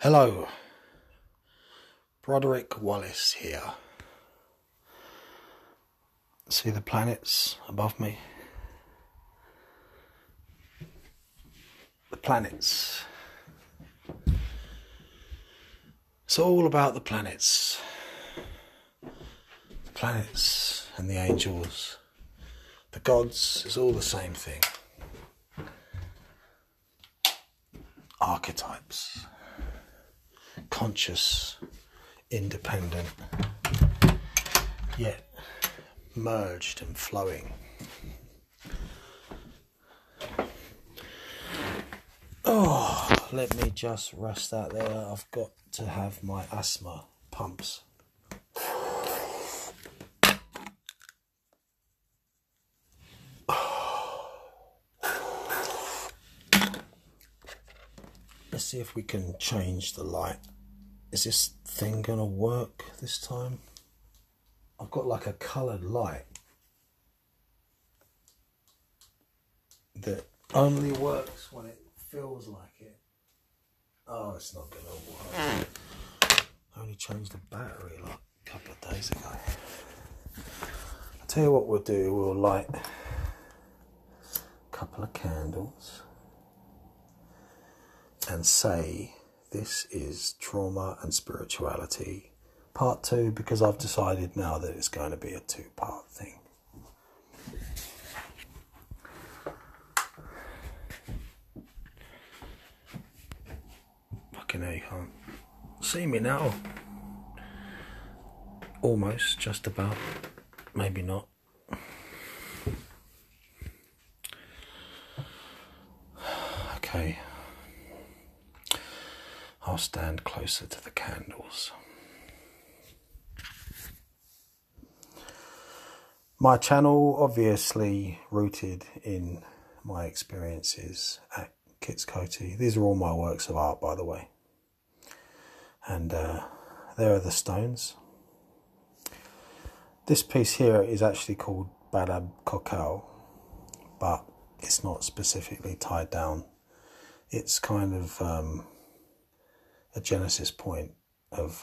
Hello, Broderick Wallace here. See the planets above me? The planets. It's all about the planets. The planets and the angels. The gods, it's all the same thing. Archetypes. Conscious, independent, yet merged and flowing. Oh, let me just rest out there. I've got to have my asthma pumps. Let's see if we can change the light. Is this thing gonna work this time? I've got like a coloured light that only works when it feels like it. Oh, it's not gonna work. I only changed the battery like a couple of days ago. I'll tell you what we'll do, we'll light a couple of candles and say this is Trauma and Spirituality Part 2, because I've decided now that it's going to be a 2-part thing. Fucking hell, you can't see me now. Almost, just about, maybe not. Okay. I'll stand closer to the candles. My channel, obviously rooted in my experiences at Kit's Coty. These are all my works of art, by the way. And there are the stones. This piece here is actually called Badab Kokal, but it's not specifically tied down. It's kind of a genesis point of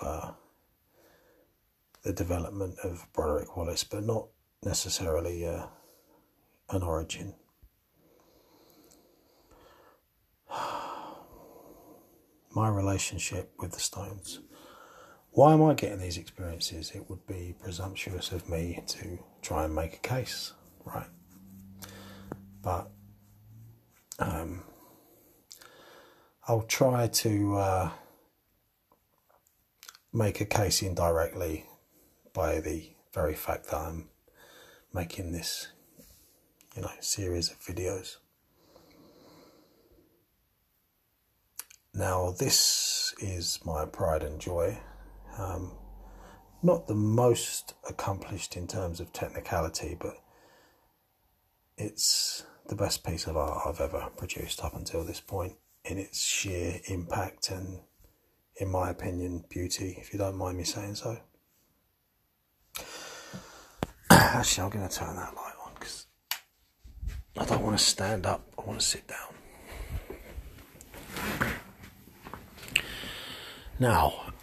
the development of Broderick Wallace, but not necessarily an origin. My relationship with the stones. Why am I getting these experiences? It would be presumptuous of me to try and make a case, right? But I'll try to make a case indirectly by the very fact that I'm making this, series of videos. Now, this is my pride and joy. Not the most accomplished in terms of technicality, but it's the best piece of art I've ever produced up until this point in its sheer impact and, in my opinion, beauty, if you don't mind me saying so. Actually, I'm going to turn that light on because I don't want to stand up, I want to sit down. Now,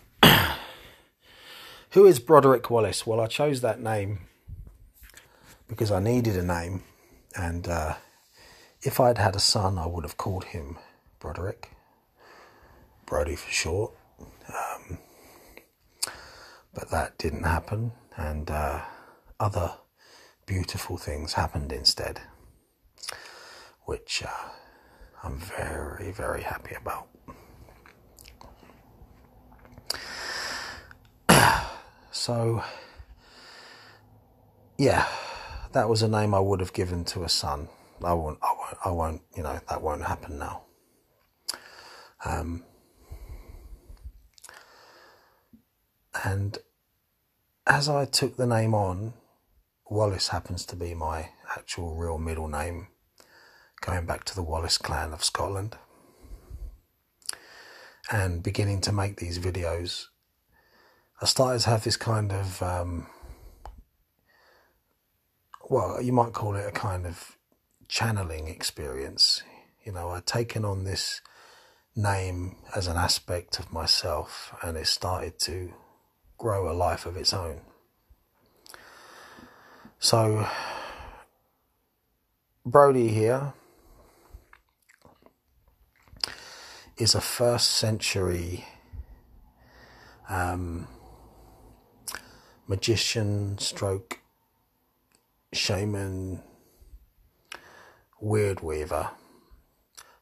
who is Broderick Wallace? Well, I chose that name because I needed a name, and if I'd had a son, I would have called him Broderick, Brody for short, but that didn't happen, and other beautiful things happened instead, which I'm very, very happy about. So, yeah, that was a name I would have given to a son. I won't, that won't happen now. And as I took the name on, Wallace happens to be my actual real middle name, going back to the Wallace clan of Scotland. And beginning to make these videos, I started to have this kind of, well, you might call it a kind of channeling experience. I'd taken on this name as an aspect of myself, and it started to grow a life of its own. So Brody here is a first century magician stroke shaman weird weaver,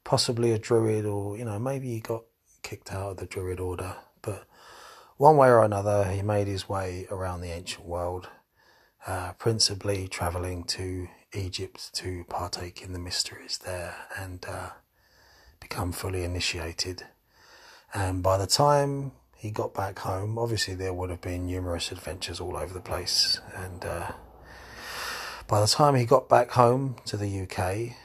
possibly a druid, or maybe he got kicked out of the druid order, but one way or another he made his way around the ancient world, principally travelling to Egypt to partake in the mysteries there and become fully initiated. And by the time he got back home, obviously there would have been numerous adventures all over the place, and by the time he got back home to the UK,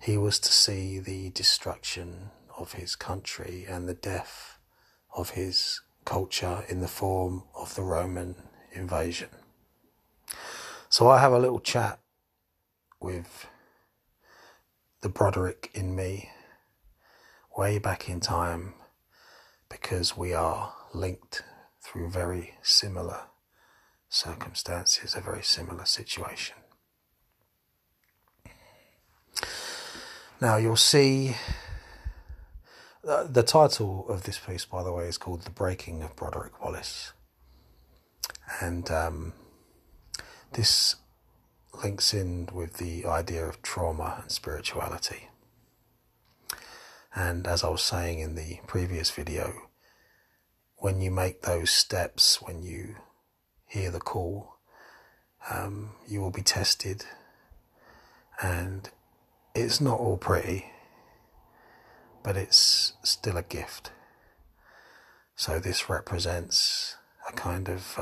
he was to see the destruction of his country and the death of his culture in the form of the Roman invasion. So I have a little chat with the Broderick in me way back in time, because we are linked through very similar circumstances, a very similar situation. Now you'll see the title of this piece, by the way, is called The Breaking of Broderick Wallace, and this links in with the idea of trauma and spirituality. And as I was saying in the previous video, when you make those steps, when you hear the call, you will be tested, and it's not all pretty, but it's still a gift. So this represents a kind of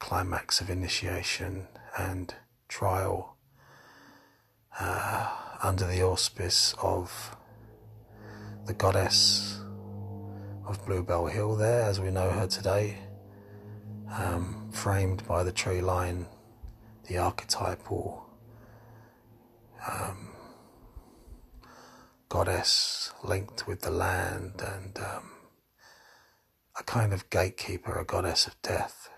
climax of initiation and trial under the auspice of the goddess of Bluebell Hill there, as we know her today, framed by the tree line, the archetypal goddess linked with the land, and a kind of gatekeeper, a goddess of death.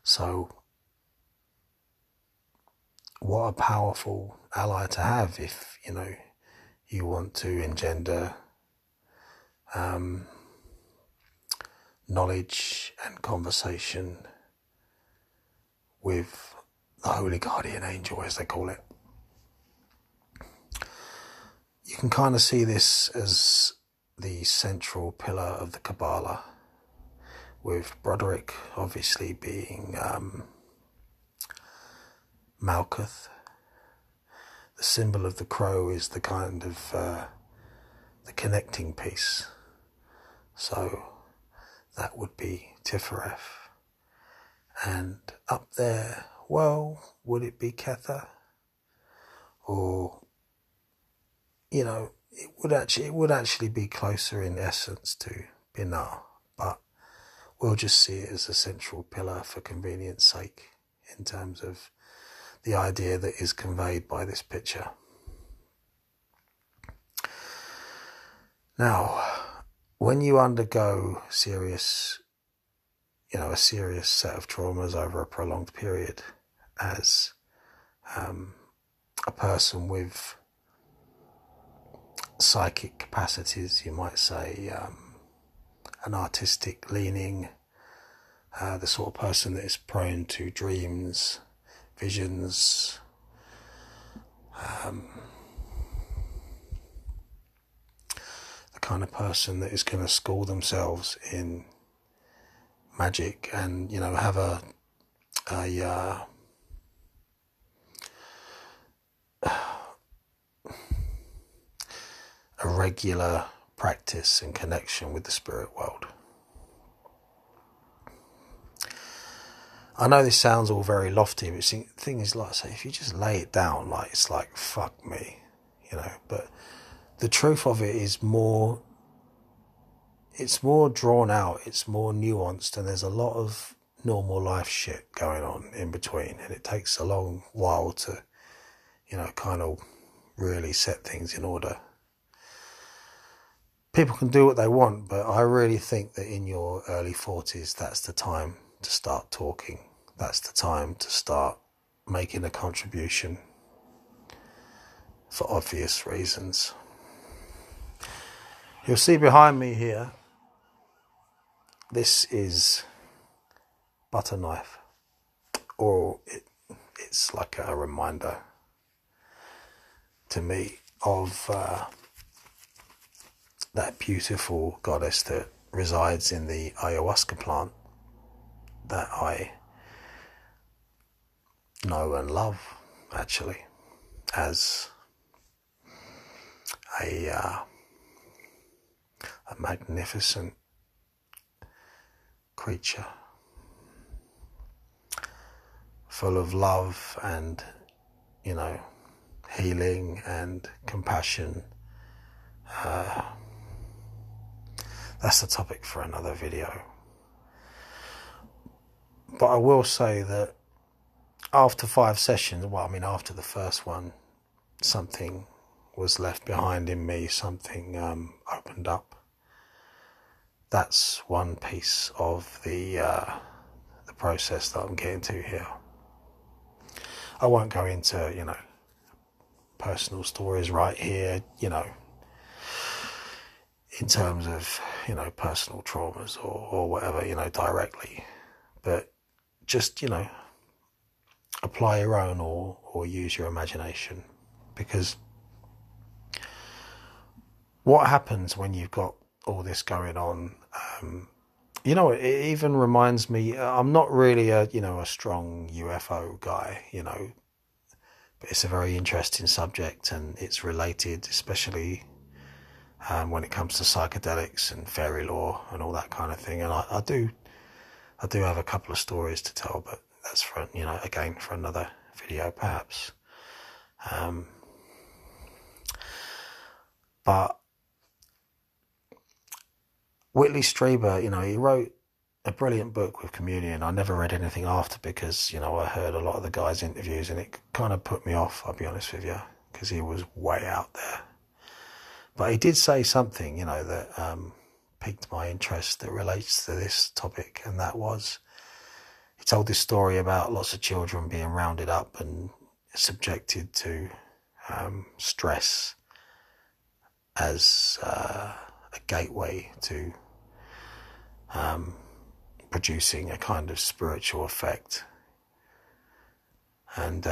So what a powerful ally to have if you want to engender knowledge and conversation with the Holy Guardian Angel, as they call it. You can kind of see this as the central pillar of the Kabbalah, with Broderick obviously being Malkuth. The symbol of the crow is the kind of the connecting piece. So that would be Tifereth. And up there, well, would it be Kether? Or, it would actually be closer in essence to Binah, but we'll just see it as a central pillar for convenience sake in terms of the idea that is conveyed by this picture. Now, when you undergo a serious set of traumas over a prolonged period as a person with psychic capacities, you might say, an artistic leaning, the sort of person that is prone to dreams, visions, the kind of person that is going to school themselves in magic and have a regular practice and connection with the spirit world. I know this sounds all very lofty, but the thing is, like I say, if you just lay it down, it's like, fuck me, but the truth of it is it's more drawn out, it's more nuanced, and there's a lot of normal life shit going on in between, and it takes a long while to, kind of really set things in order. People can do what they want, but I really think that in your early 40s, that's the time to start talking. That's the time to start making a contribution for obvious reasons. You'll see behind me here, this is butter knife, or it's like a reminder to me of that beautiful goddess that resides in the ayahuasca plant that I know and love, actually, as a magnificent creature full of love and, healing and compassion. That's the topic for another video. But I will say that after 5 sessions, after the first one, something was left behind in me, something opened up. That's one piece of the process that I'm getting to here. I won't go into, personal stories right here, in terms of, personal traumas or whatever, directly. But just, apply your own or use your imagination. Because what happens when you've got all this going on, it even reminds me, I'm not really a strong UFO guy, but it's a very interesting subject, and it's related, especially when it comes to psychedelics and fairy lore and all that kind of thing. And I do have a couple of stories to tell, but that's for, again, for another video perhaps. But Whitley Strieber, he wrote a brilliant book with Communion. I never read anything after because, I heard a lot of the guy's interviews and it kind of put me off, I'll be honest with you, because he was way out there. But he did say something, that piqued my interest that relates to this topic, and that was, he told this story about lots of children being rounded up and subjected to stress as a gateway to producing a kind of spiritual effect. And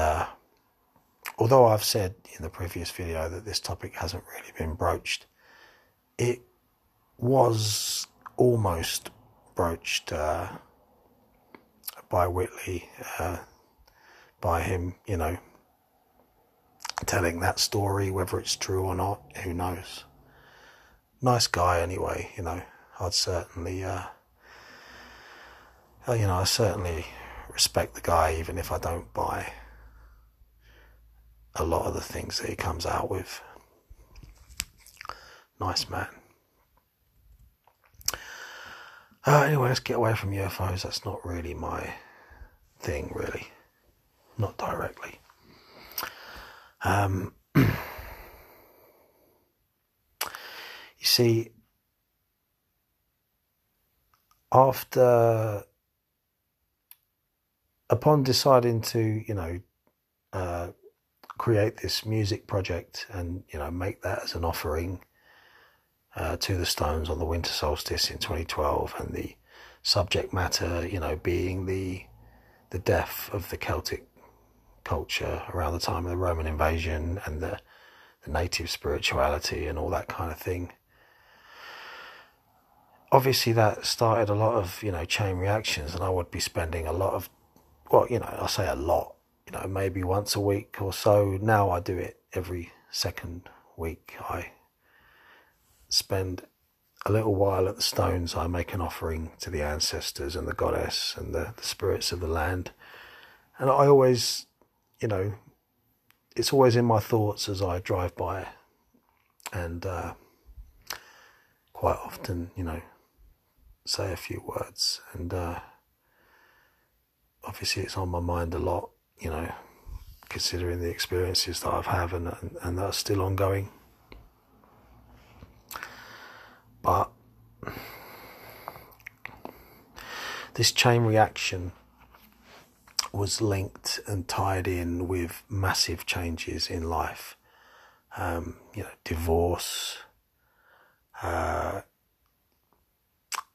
although I've said in the previous video that this topic hasn't really been broached, it was almost broached by Whitley, by him, telling that story. Whether it's true or not, who knows. Nice guy anyway, I'd certainly, I certainly respect the guy, even if I don't buy a lot of the things that he comes out with. Nice man. Anyway, let's get away from UFOs. That's not really my thing, really. Not directly. You see, upon deciding to, create this music project and, make that as an offering to the Stones on the winter solstice in 2012, and the subject matter, being the death of the Celtic culture around the time of the Roman invasion and the native spirituality and all that kind of thing. Obviously that started a lot of, chain reactions, and I would be spending a lot of, I say a lot, maybe once a week or so. Now I do it every second week. I spend a little while at the Stones. I make an offering to the ancestors and the goddess and the spirits of the land. And I always, it's always in my thoughts as I drive by, and quite often, say a few words. And obviously it's on my mind a lot, considering the experiences that I've had and that are still ongoing. But this chain reaction was linked and tied in with massive changes in life. Divorce,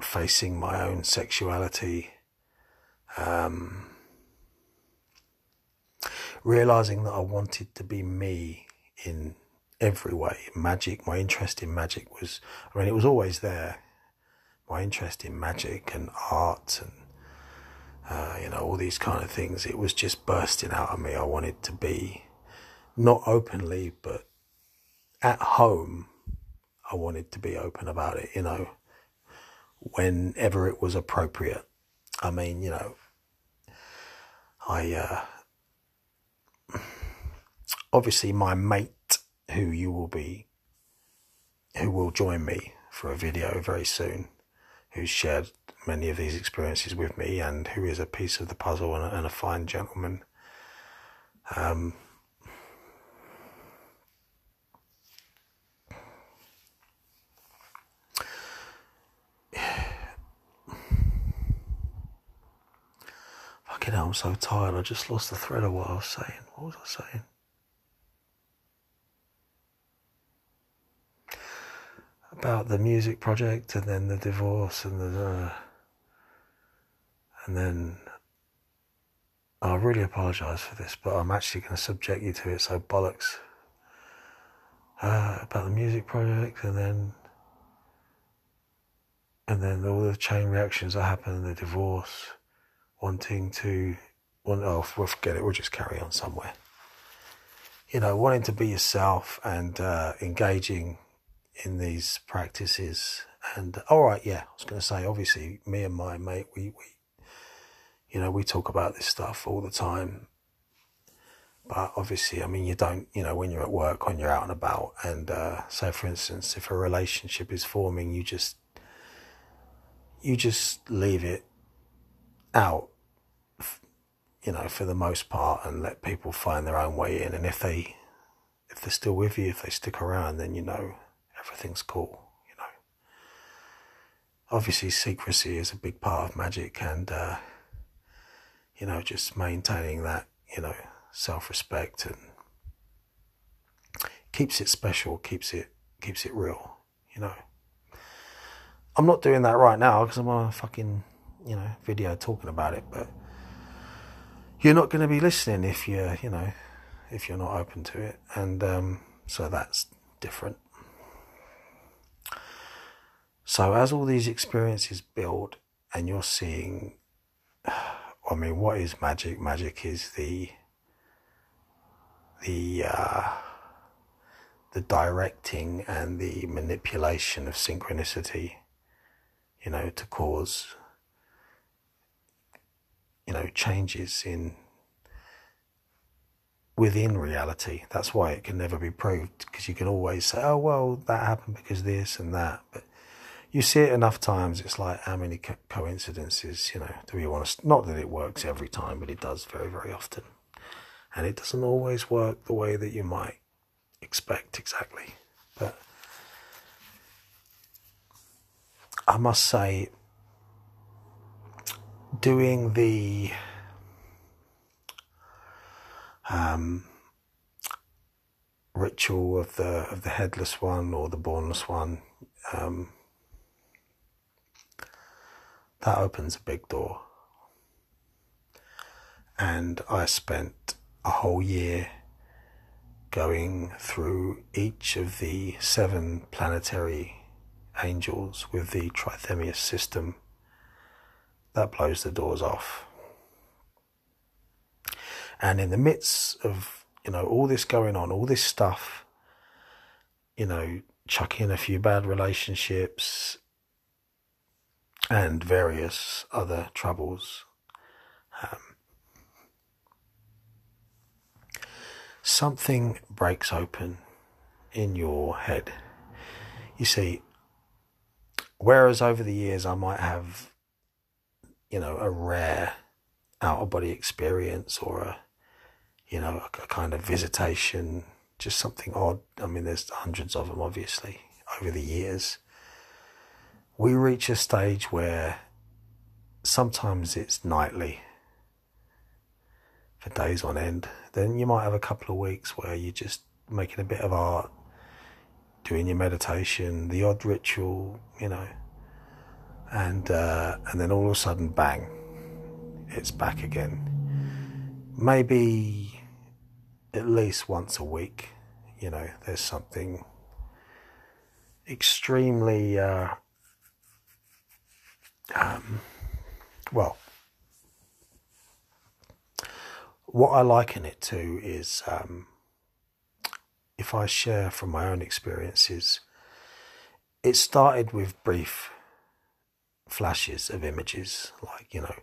facing my own sexuality, realizing that I wanted to be me in every way. Magic, my interest in magic was, it was always there. My interest in magic and art and, all these kind of things, it was just bursting out of me. I wanted to be, not openly, but at home, I wanted to be open about it, whenever it was appropriate. Obviously my mate, who will join me for a video very soon, who's shared many of these experiences with me and who is a piece of the puzzle and a fine gentleman. Fucking hell, I'm so tired. I just lost the thread of what I was saying. What was I saying? About the music project and then the divorce and then I really apologise for this, but I'm actually going to subject you to it, so bollocks. About the music project and then all the chain reactions that happened, the divorce, we'll forget it, we'll just carry on somewhere. Wanting to be yourself and engaging in these practices. And I was going to say, obviously me and my mate, we talk about this stuff all the time, but obviously, you don't, when you're at work, when you're out and about, and say for instance, if a relationship is forming, you just leave it out, for the most part, and let people find their own way in. And if they're still with you, if they stick around, then everything's cool. Obviously secrecy is a big part of magic, and just maintaining that, self-respect, and keeps it special, keeps it real. I'm not doing that right now because I'm on a fucking video talking about it, but you're not going to be listening if you're not open to it, and so that's different. So as all these experiences build and you're seeing, what is magic? Magic is the directing and the manipulation of synchronicity, to cause, changes within reality. That's why it can never be proved, because you can always say, oh, well, that happened because this and that. But you see it enough times, it's like, how many coincidences, do we want to... Not that it works every time, but it does very, very often. And it doesn't always work the way that you might expect exactly. But I must say, doing the ritual of the headless one or the bornless one, that opens a big door. And I spent a whole year going through each of the 7 planetary angels with the Trithemius system. That blows the doors off. And in the midst of, all this going on, all this stuff, chuck in a few bad relationships and various other troubles, something breaks open in your head. You see, whereas over the years I might have, a rare out-of-body experience or you know, a kind of visitation, just something odd. I mean, there's hundreds of them, obviously, over the years. We reach a stage where sometimes it's nightly for days on end. Then you might have a couple of weeks where you're just making a bit of art, doing your meditation, the odd ritual, you know, and then all of a sudden, bang, it's back again. Maybe at least once a week, you know, there's something extremely, well, what I liken it to is, if I share from my own experiences, it started with brief flashes of images, like, you know,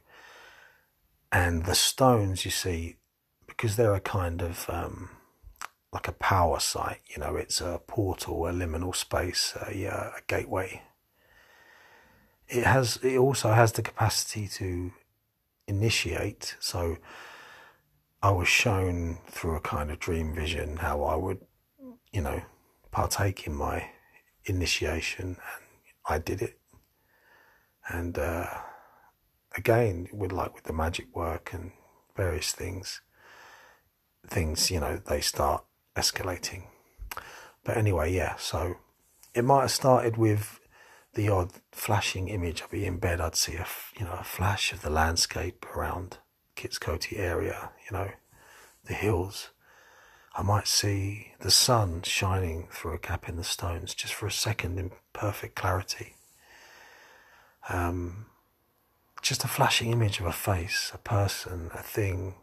and the stones, you see, because they're a kind of like a power site, you know, it's a portal, a liminal space, a gateway. It also has the capacity to initiate. So I was shown through a kind of dream vision how I would, you know, partake in my initiation, and I did it. And again, with the magic work and various things, you know, they start escalating. But anyway, yeah, so it might have started with the odd flashing image. I'd be in bed, I'd see a flash of the landscape around Kitskoti area, you know, the hills. I might see the sun shining through a gap in the stones just for a second in perfect clarity. Just a flashing image of a face, a person, a thing,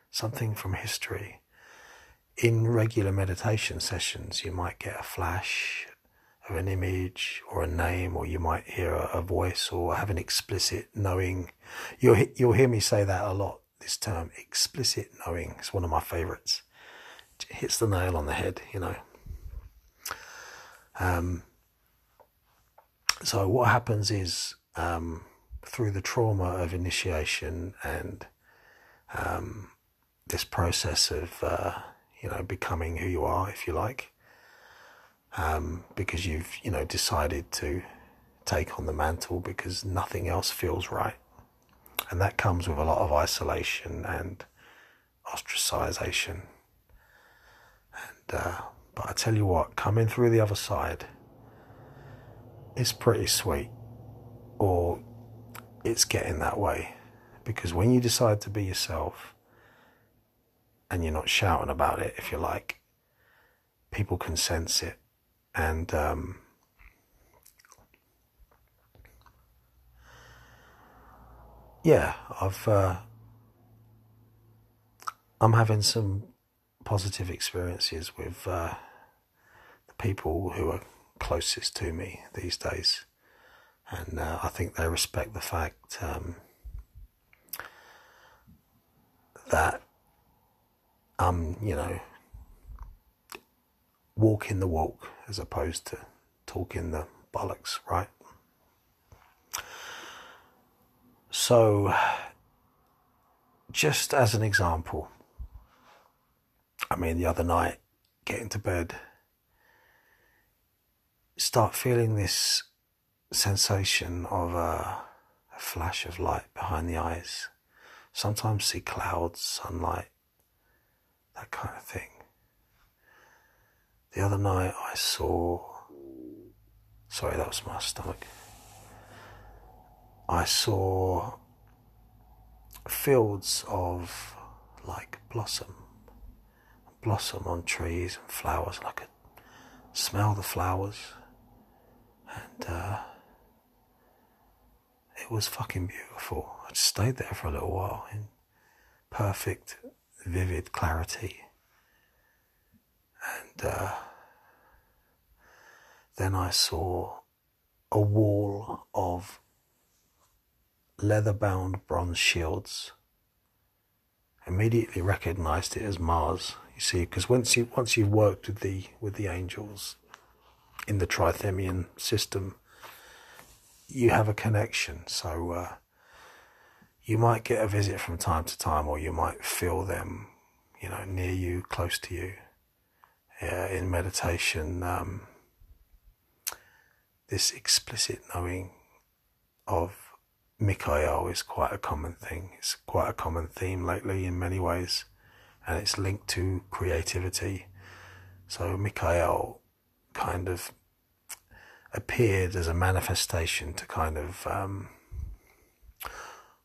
something from history. In regular meditation sessions, you might get a flash of an image or a name, or you might hear a voice or have an explicit knowing. You'll hear me say that a lot, this term, explicit knowing. It's one of my favorites. It hits the nail on the head, you know. So what happens is, through the trauma of initiation and this process of, you know, becoming who you are, if you like, because you've, you know, decided to take on the mantle because nothing else feels right. And that comes with a lot of isolation and ostracization. And, but I tell you what, coming through the other side is pretty sweet, or it's getting that way, because when you decide to be yourself and you're not shouting about it, if you like, people can sense it. And yeah, I'm having some positive experiences with the people who are closest to me these days. And I think they respect the fact that I'm, you know, walking the walk as opposed to talking the bollocks, right? So, just as an example, I mean, the other night, getting to bed, start feeling this sensation of a flash of light behind the eyes. Sometimes see clouds, sunlight, that kind of thing. The other night I saw, sorry, that was my stomach. I saw fields of like blossom on trees and flowers, and I could smell the flowers, and it was fucking beautiful. I just stayed there for a little while in perfect, vivid clarity. And then I saw a wall of leather-bound bronze shields. Immediately recognised it as Mars. You see, because once you've worked with the angels in the Trithemian system, you have a connection. So you might get a visit from time to time, or you might feel them, near you, close to you. In meditation, this explicit knowing of Mikhail is quite a common thing. It's quite a common theme lately in many ways, and it's linked to creativity. So Mikhail kind of appeared as a manifestation to kind of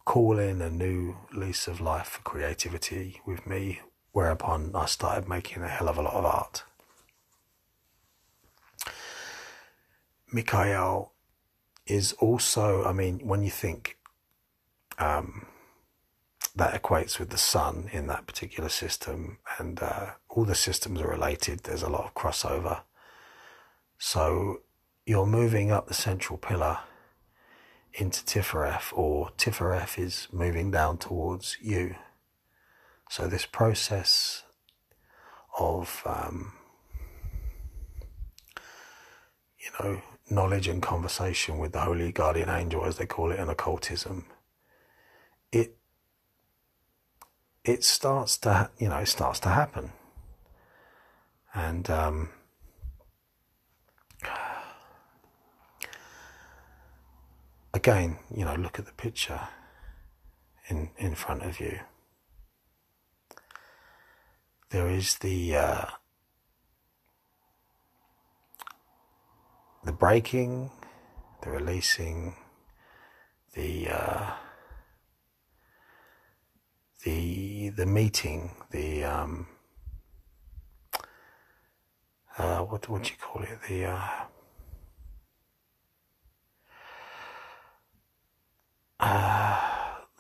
call in a new lease of life for creativity with me, whereupon I started making a hell of a lot of art. Mikhail is also, when you think that equates with the sun in that particular system, and all the systems are related, there's a lot of crossover. So you're moving up the central pillar into Tifereth, or Tifereth is moving down towards you. So this process of, knowledge and conversation with the holy guardian angel, as they call it in occultism, it starts to, happen. And again, look at the picture in front of you. There is the breaking, the releasing, the meeting, what do you call it?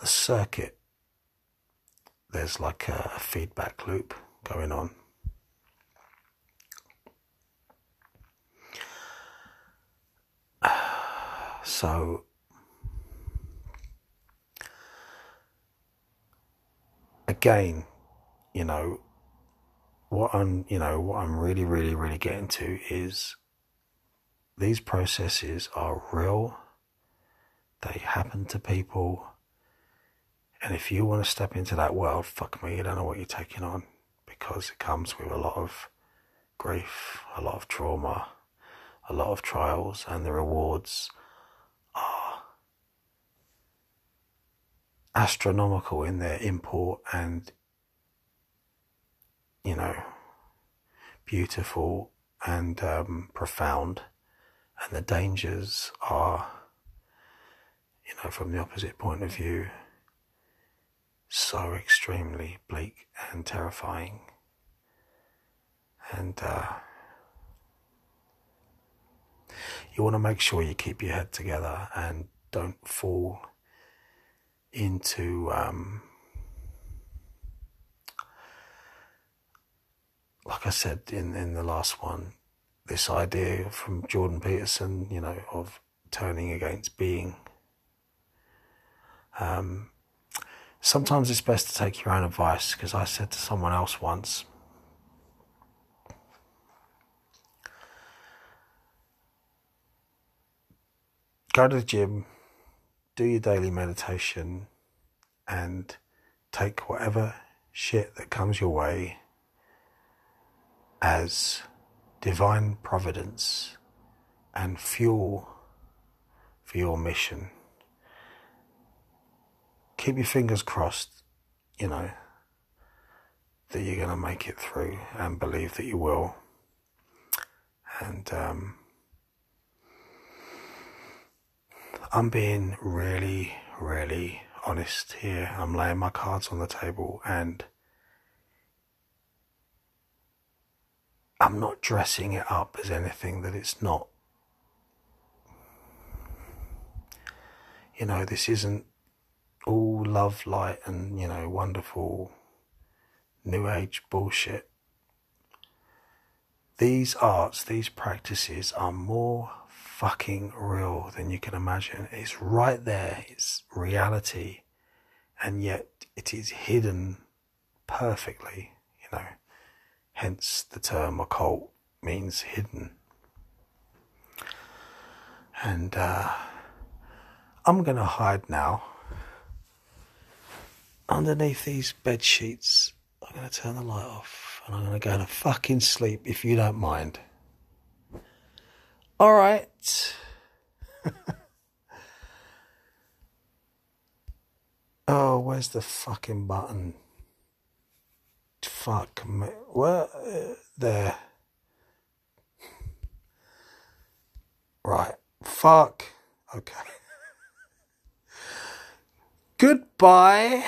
The circuit. There's like a feedback loop going on. So again, what I'm really, really, really getting to is these processes are real. They happen to people. And if you want to step into that world, fuck me, you don't know what you're taking on, because it comes with a lot of grief, a lot of trauma, a lot of trials, and the rewards are astronomical in their import and, beautiful and profound. And the dangers are, from the opposite point of view, so extremely bleak and terrifying. And you want to make sure you keep your head together and don't fall into like I said in the last one, this idea from Jordan Peterson, of turning against being. Sometimes it's best to take your own advice, because I said to someone else once, go to the gym, do your daily meditation, and take whatever shit that comes your way as divine providence and fuel for your mission. Keep your fingers crossed, that you're going to make it through, and believe that you will. And I'm being really, really honest here. I'm laying my cards on the table, and I'm not dressing it up as anything that it's not. This isn't all love, light, and, wonderful new age bullshit. These arts, these practices are more fucking real than you can imagine. It's right there, it's reality, and yet it is hidden perfectly, hence the term occult means hidden. And I'm going to hide now underneath these bed sheets I'm going to turn the light off and I'm going to go to fucking sleep if you don't mind. All right. Oh, where's the fucking button? Fuck me. Well, there. Right. Fuck. Okay. Goodbye.